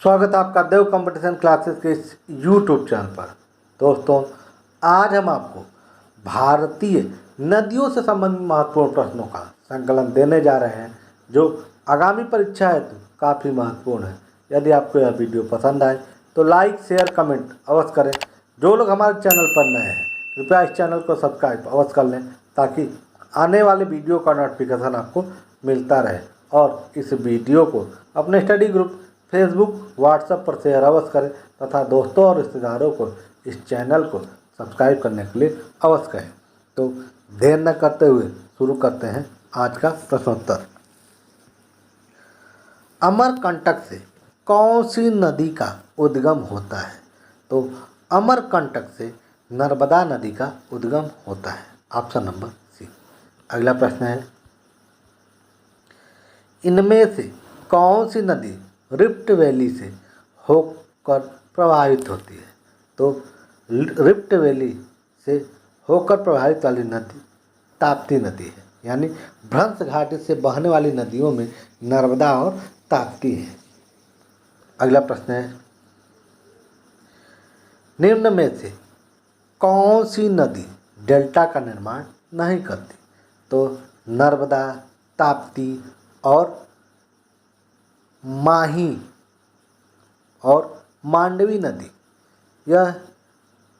स्वागत है आपका देव कंपटीशन क्लासेस के इस यूट्यूब चैनल पर। दोस्तों, आज हम आपको भारतीय नदियों से संबंधित महत्वपूर्ण प्रश्नों का संकलन देने जा रहे हैं, जो आगामी परीक्षा हेतु काफ़ी महत्वपूर्ण है। यदि आपको यह वीडियो पसंद आए तो लाइक, शेयर, कमेंट अवश्य करें। जो लोग हमारे चैनल पर नए हैं, कृपया इस चैनल को सब्सक्राइब अवश्य कर लें, ताकि आने वाले वीडियो का नोटिफिकेशन आपको मिलता रहे। और इस वीडियो को अपने स्टडी ग्रुप, फेसबुक, व्हाट्सएप पर शेयर अवश्य करें तथा दोस्तों और रिश्तेदारों को इस चैनल को सब्सक्राइब करने के लिए अवश्य कहें। तो देर न करते हुए शुरू करते हैं आज का प्रश्नोत्तर। अमरकंटक से कौन सी नदी का उद्गम होता है? तो अमरकंटक से नर्मदा नदी का उद्गम होता है। Option number C. अगला प्रश्न है, इनमें से कौन सी नदी रिफ्ट वैली से होकर प्रभावित होती है? तो रिफ्ट वैली से होकर प्रभावित वाली नदी ताप्ती नदी है, यानी भ्रंश घाटी से बहने वाली नदियों में नर्मदा और ताप्ती है। अगला प्रश्न है, निम्न में से कौन सी नदी डेल्टा का निर्माण नहीं करती? तो नर्मदा, ताप्ती और माही और मांडवी नदी यह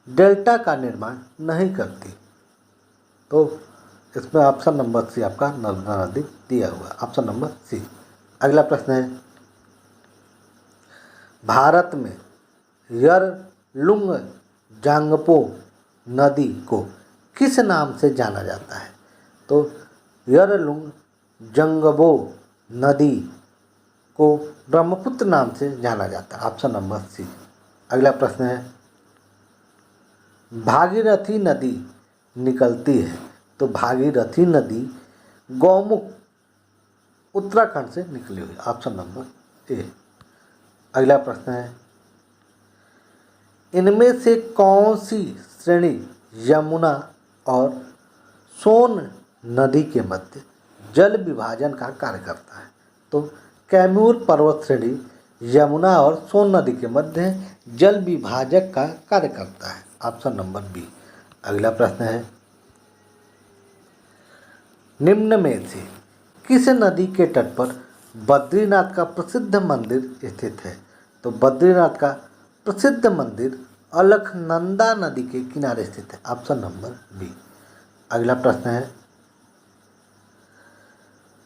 डेल्टा का निर्माण नहीं करती। तो इसमें ऑप्शन नंबर सी आपका नर्मदा नदी दिया हुआ, ऑप्शन नंबर सी। अगला प्रश्न है, भारत में यरलुंग जांगपो नदी को किस नाम से जाना जाता है? तो यरलुंग जंगबो नदी को ब्रह्मपुत्र नाम से जाना जाता है, ऑप्शन नंबर सी। अगला प्रश्न है, भागीरथी नदी निकलती है, तो भागीरथी नदी गौमुख उत्तराखंड से निकली हुई, ऑप्शन नंबर ए। अगला प्रश्न है, इनमें से कौन सी श्रेणी यमुना और सोन नदी के मध्य जल विभाजन का कार्य करता है? तो कैमूर पर्वत श्रेणी यमुना और सोन नदी के मध्य जल विभाजक का कार्य करता है, ऑप्शन नंबर बी। अगला प्रश्न है, निम्न में से किस नदी के तट पर बद्रीनाथ का प्रसिद्ध मंदिर स्थित है? तो बद्रीनाथ का प्रसिद्ध मंदिर अलकनंदा नदी के किनारे स्थित है, ऑप्शन नंबर बी। अगला प्रश्न है,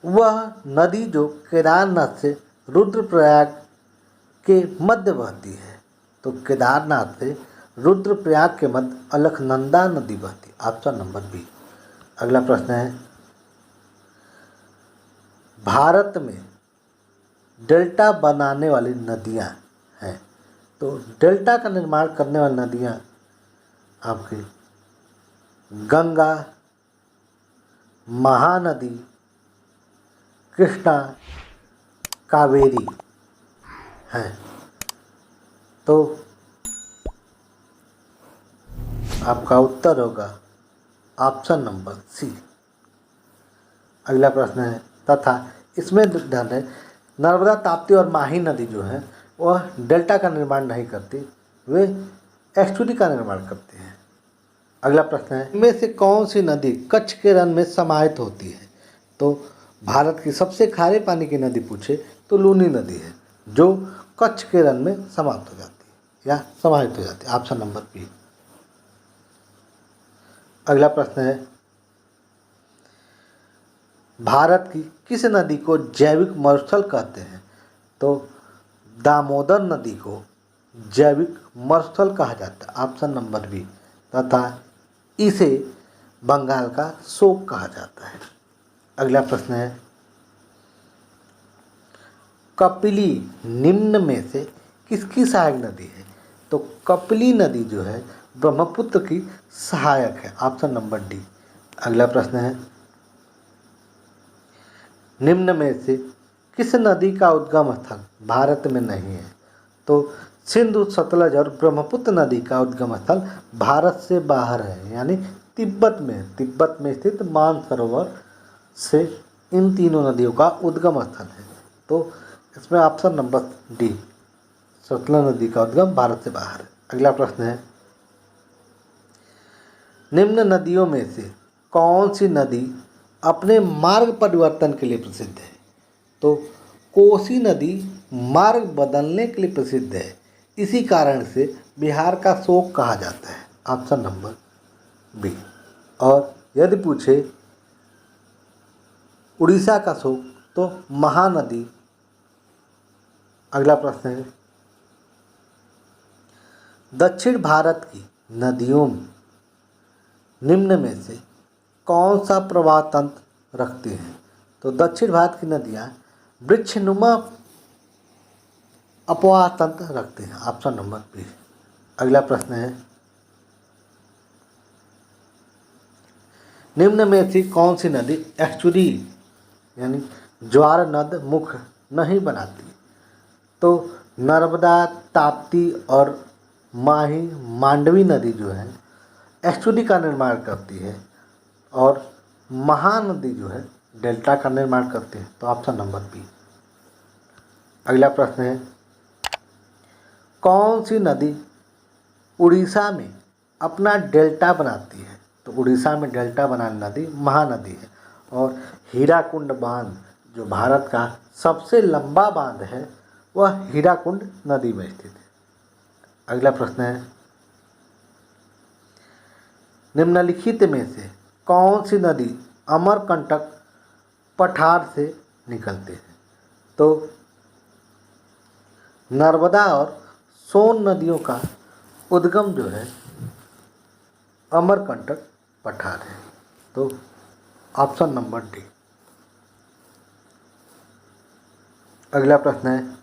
वह नदी जो केदारनाथ से रुद्रप्रयाग के मध्य बहती है? तो केदारनाथ से रुद्रप्रयाग के मध्य अलकनंदा नदी बहती, ऑप्शन नंबर बी। अगला प्रश्न है, भारत में डेल्टा बनाने वाली नदियां हैं, तो डेल्टा का निर्माण करने वाली नदियां आपकी गंगा, महानदी, कृष्णा, कावेरी हैं। तो आपका उत्तर होगा ऑप्शन नंबर सी। अगला प्रश्न है, तथा इसमें ध्यान है, नर्मदा, ताप्ती और माही नदी जो है वह डेल्टा का निर्माण नहीं करती, वे एस्टुरी का निर्माण करती हैं। अगला प्रश्न है, इनमें से कौन सी नदी कच्छ के रण में समाहित होती है? तो भारत की सबसे खारे पानी की नदी पूछे तो लूनी नदी है, जो कच्छ के रण में समाप्त हो जाती है या समाहित हो जाती है, ऑप्शन नंबर बी। अगला प्रश्न है, भारत की किस नदी को जैविक मरुस्थल कहते हैं? तो दामोदर नदी को जैविक मरुस्थल कहा जाता है, ऑप्शन नंबर बी। तथा इसे बंगाल का शोक कहा जाता है। अगला प्रश्न है, कपिली निम्न में से किसकी सहायक नदी है? तो कपिली नदी जो है ब्रह्मपुत्र की सहायक है, ऑप्शन नंबर डी। अगला प्रश्न है, निम्न में से किस नदी का उद्गम स्थल भारत में नहीं है? तो सिंधु, सतलज और ब्रह्मपुत्र नदी का उद्गम स्थल भारत से बाहर है, यानी तिब्बत में स्थित मानसरोवर से इन तीनों नदियों का उद्गम स्थल है। तो इसमें ऑप्शन नंबर डी सतलज नदी का उद्गम भारत से बाहर है। अगला प्रश्न है, निम्न नदियों में से कौन सी नदी अपने मार्ग परिवर्तन के लिए प्रसिद्ध है? तो कोसी नदी मार्ग बदलने के लिए प्रसिद्ध है, इसी कारण से बिहार का शोक कहा जाता है। Option number B. और यदि पूछे उड़ीसा का शोक तो महानदी। अगला प्रश्न है, दक्षिण भारत की नदियों में निम्न में से कौन सा प्रवाह तंत्र रखती हैं? तो दक्षिण भारत की नदियाँ वृक्षनुमा अपवाह तंत्र रखते हैं। Option number B. अगला प्रश्न है, निम्न में से कौन सी नदी एस्चुरी यानी ज्वार नद मुख नहीं बनाती? तो नर्मदा, ताप्ती और माही मांडवी नदी जो है एस्चुरी का निर्माण करती है और महानदी जो है डेल्टा का निर्माण करती है। तो ऑप्शन नंबर बी। अगला प्रश्न है, कौन सी नदी उड़ीसा में अपना डेल्टा बनाती है? तो उड़ीसा में डेल्टा बनाने नदी महानदी है और हीराकुंड बांध जो भारत का सबसे लंबा बांध है वह हीराकुंड नदी में स्थित है। अगला प्रश्न है, निम्नलिखित में से कौन सी नदी अमरकंटक पठार से निकलती है? तो नर्मदा और सोन नदियों का उद्गम जो है अमरकंटक पठार है। तो ऑप्शन नंबर डी। अगला प्रश्न है,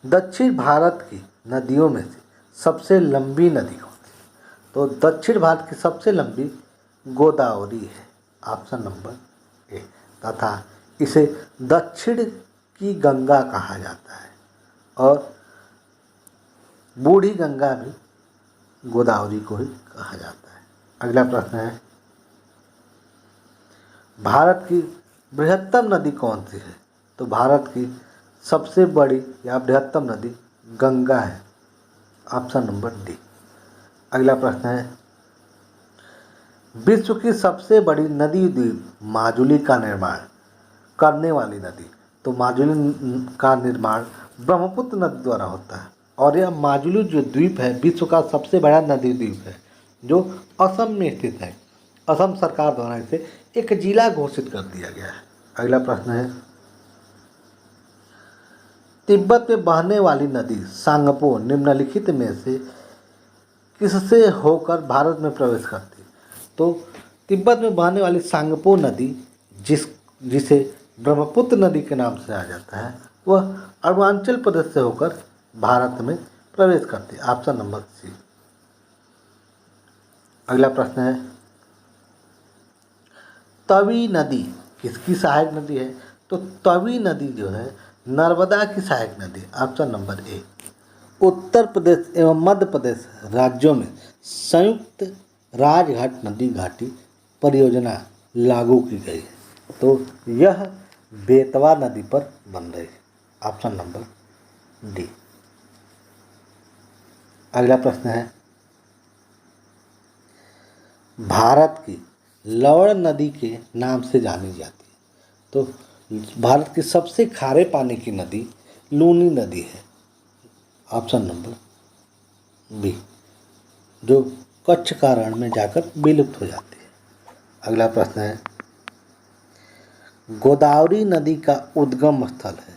दक्षिण भारत की नदियों में से सबसे लंबी नदी कौन सी? तो दक्षिण भारत की सबसे लंबी गोदावरी है। Option number A. तथा इसे दक्षिण की गंगा कहा जाता है और बूढ़ी गंगा भी गोदावरी को ही कहा जाता है। अगला प्रश्न है, भारत की बृहत्तम नदी कौन सी है? तो भारत की सबसे बड़ी या बृहत्तम नदी गंगा है। Option number D. अगला प्रश्न है, विश्व की सबसे बड़ी नदी द्वीप माजुली का निर्माण करने वाली नदी? तो माजुली का निर्माण ब्रह्मपुत्र नदी द्वारा होता है और यह माजुली जो द्वीप है विश्व का सबसे बड़ा नदी द्वीप है जो असम में स्थित है। असम सरकार द्वारा इसे एक जिला घोषित कर दिया गया है। अगला प्रश्न है, तिब्बत में बहने वाली नदी सांगपो निम्नलिखित में से किससे होकर भारत में प्रवेश करती? तो तिब्बत में बहने वाली सांगपो नदी जिसे ब्रह्मपुत्र नदी के नाम से आ जाता है वह अरुणाचल प्रदेश से होकर भारत में प्रवेश करती है। Option number C. अगला प्रश्न है, तवी नदी किसकी सहायक नदी है? तो तवी नदी जो है नर्मदा की सहायक नदी। Option number A. Uttar Pradesh एवं मध्य प्रदेश राज्यों में संयुक्त राजघाट नदी घाटी परियोजना लागू की गई है। तो यह बेतवा नदी पर बन रही है। Option number D. अगला प्रश्न है, भारत की लवण नदी के नाम से जानी जाती है। तो भारत की सबसे खारे पानी की नदी लूनी नदी है। ऑप्शन नंबर बी, जो कच्छ का रण में जाकर विलुप्त हो जाती है। अगला प्रश्न है, गोदावरी नदी का उद्गम स्थल है।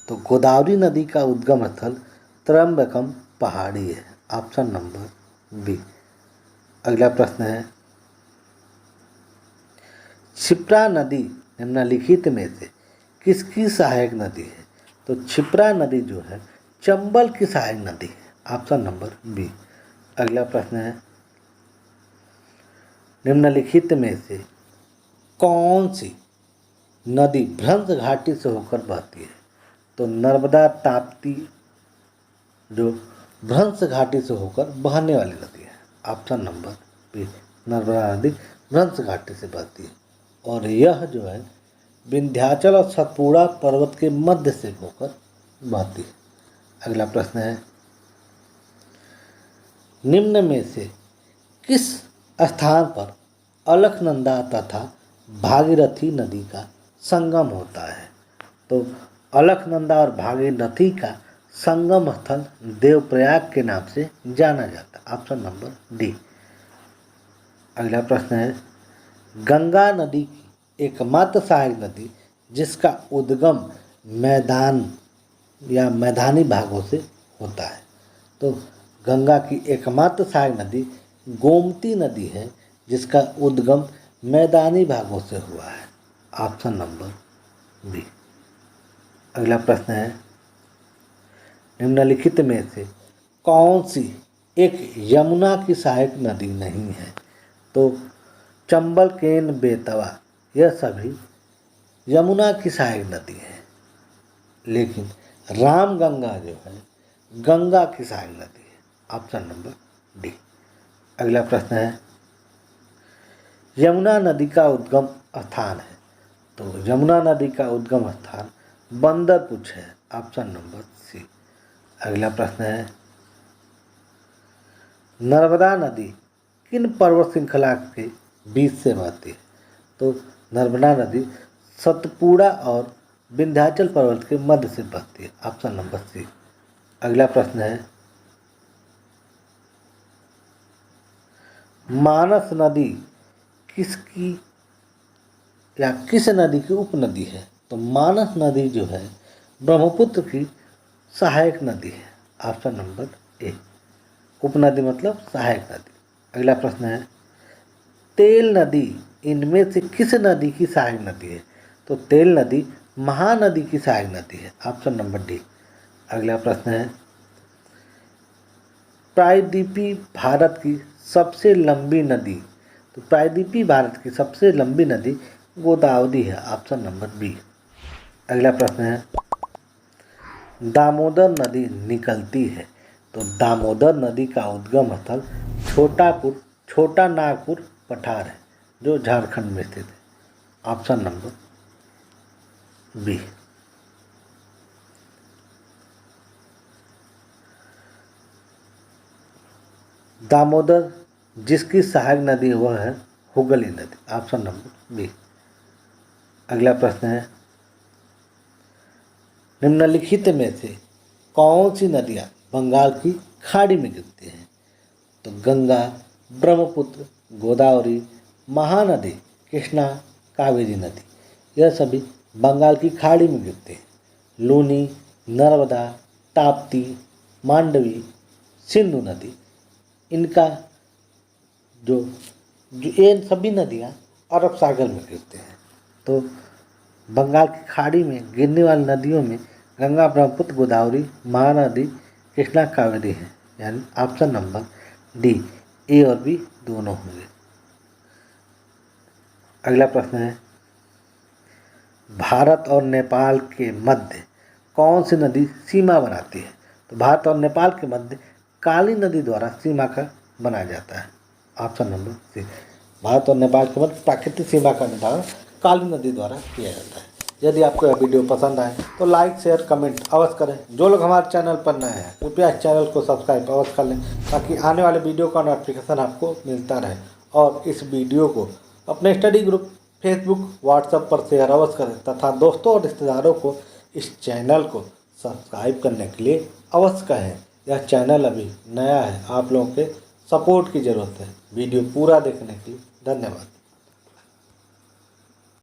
तो गोदावरी नदी का उद्गम स्थल त्र्यंबकम पहाड़ी है। Option number B. अगला प्रश्न है, क्षिप्रा नदी निम्नलिखित में से किसकी सहायक नदी है? तो क्षिप्रा नदी जो है चंबल की सहायक नदी है। Option number B. अगला प्रश्न है, निम्नलिखित में से कौन सी नदी भ्रंश घाटी से होकर बहती है? तो नर्मदा ताप्ती जो भ्रंश घाटी से होकर बहने वाली नदी है। ऑप्शन नंबर बी, नर्मदा नदी भ्रंश घाटी से बहती है और यह जो है विंध्याचल और सतपुड़ा पर्वत के मध्य से होकर बहती है। अगला प्रश्न है, निम्न में से किस स्थान पर अलकनंदा तथा भागीरथी नदी का संगम होता है? तो अलकनंदा और भागीरथी का संगम स्थल देवप्रयाग के नाम से जाना जाता है। Option number D. अगला प्रश्न है, गंगा नदी की एकमात्र सहायक नदी जिसका उद्गम मैदान या मैदानी भागों से होता है। तो गंगा की एकमात्र सहायक नदी गोमती नदी है जिसका उद्गम मैदानी भागों से हुआ है। Option number B. अगला प्रश्न है, निम्नलिखित में से कौन सी एक यमुना की सहायक नदी नहीं है? तो चंबल, केन, बेतवा यह सभी यमुना की सहायक नदी है, लेकिन रामगंगा जो है गंगा की सहायक नदी है। Option number D. अगला प्रश्न है, यमुना नदी का उद्गम स्थान है। तो यमुना नदी का उद्गम स्थान बंदरपुर है। Option number C. अगला प्रश्न है, नर्मदा नदी किन पर्वत श्रृंखला के बीच से बहती है? तो नर्मदा नदी सतपुड़ा और विंध्याचल पर्वत के मध्य से बहती है। Option number C. अगला प्रश्न है, मानस नदी किसकी या किस नदी की उपनदी है? तो मानस नदी जो है ब्रह्मपुत्र की सहायक नदी है। Option number A. उपनदी मतलब सहायक नदी। अगला प्रश्न है, तेल नदी इनमें से किस नदी की सहायक नदी है? तो तेल नदी महानदी की सहायक नदी है। Option number D. अगला प्रश्न है, प्रायद्वीपी भारत की सबसे लंबी नदी? तो प्रायद्वीपी भारत की सबसे लंबी नदी गोदावरी है। Option number B. अगला प्रश्न है, दामोदर नदी निकलती है। तो दामोदर नदी का उद्गम स्थल छोटा नागपुर पठार है जो झारखंड में स्थित है। Option number B. दामोदर जिसकी सहायक नदी वह है हुगली नदी। Option number B. अगला प्रश्न है, निम्नलिखित में से कौन सी नदियाँ बंगाल की खाड़ी में गिरती हैं? तो गंगा, ब्रह्मपुत्र, गोदावरी, महानदी, कृष्णा, कावेरी नदी यह सभी बंगाल की खाड़ी में गिरते हैं। लूनी, नर्मदा, ताप्ती, मांडवी, सिंधु नदी इनका जो ये सभी नदियाँ अरब सागर में गिरते हैं। तो बंगाल की खाड़ी में गिरने वाली नदियों में गंगा, ब्रह्मपुत्र, गोदावरी, महानदी, कृष्णा, कावेरी है। यानी ऑप्शन नंबर डी, ए और बी दोनों होंगे। अगला प्रश्न है, भारत और नेपाल के मध्य कौन सी नदी सीमा बनाती है? तो भारत और नेपाल के मध्य काली नदी द्वारा सीमा का बनाया जाता है। ऑप्शन नंबर सी। भारत और नेपाल के मध्य प्राकृतिक सीमा का निर्धारण काली नदी द्वारा किया जाता है। यदि आपको यह वीडियो पसंद आए तो लाइक, शेयर, कमेंट अवश्य करें। जो लोग हमारे चैनल पर नए हैं कृपया चैनल को सब्सक्राइब अवश्य कर लें ताकि आने वाले वीडियो का नोटिफिकेशन आपको मिलता रहे। और इस वीडियो को अपने स्टडी ग्रुप, फेसबुक, व्हाट्सएप पर शेयर अवश्य करें तथा दोस्तों और रिश्तेदारों को इस चैनल को सब्सक्राइब करने के लिए अवश्य कहें। यह चैनल अभी नया है, आप लोगों के सपोर्ट की ज़रूरत है। वीडियो पूरा देखने के लिए धन्यवाद।